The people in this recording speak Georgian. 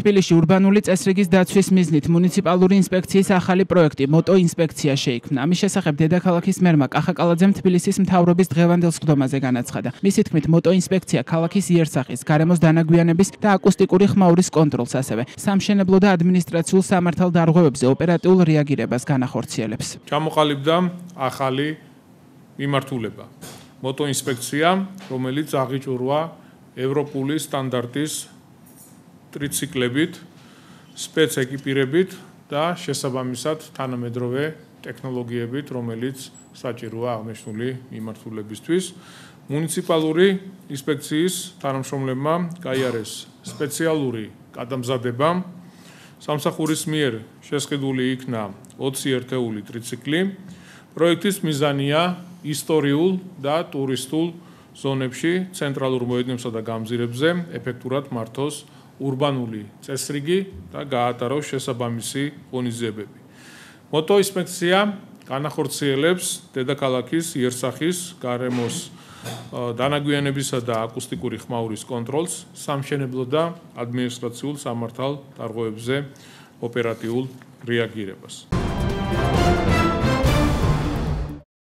თბილისში ურბანული წესრიგის დაცვის მიზნით მუნიციპალური ინსპექციის ახალი პროექტი მოტო ინსპექცია შეიქმნა. ამის შესახებ დედაქალაქის მერმა კახა კალაძემ თბილისის მთავრობის დღევანდელ სხდომაზე განაცხადა. მისი თქმით, მოტო ინსპექცია ქალაქის იერსახის, გარემოს დანაგვიანების და აკუსტიკური ხმაურის კონტროლს, ასევე სამშენებლო და ადმინისტრაციულ სამართალ დარღვევებზე ოპერატიულ რეაგირებას განახორციელებს. ჩამოყალიბდა ახალი მიმართულება. მოტო ინსპექცია, რომელიც აღიჭურვა ევროპული სტანდარტის ტრიციკლებით, სპეცეკიპირებით და შესაბამისად თანამედროვე ტექნოლოგიებით, რომელიც საჭიროა აღნიშნული მიმართულებისთვის. მუნიციპალური ინსპექციის თანამშრომლებმა გაიარეს სპეციალური გადამზადება. სამსახურის მიერ შესყიდული იქნა 20 ერთეული ტრიციკლი. პროექტის მიზანია ისტორიულ და ტურისტულ ზონებში, ცენტრალურ მოედნებსა და გამზირებზე ეფექტურად მართოს ურბანული წესრიგი და გაატაროს შესაბამისი ღონისძიებები. მოტო ინსპექცია განახორციელებს დედაქალაქის იერსახის, გარემოს დანაგვიანებისა და აკუსტიკური ხმაურის კონტროლს, სამშენებლო და ადმინისტრაციულ სამართალ დარღვევებზე ოპერატიულ რეაგირებას.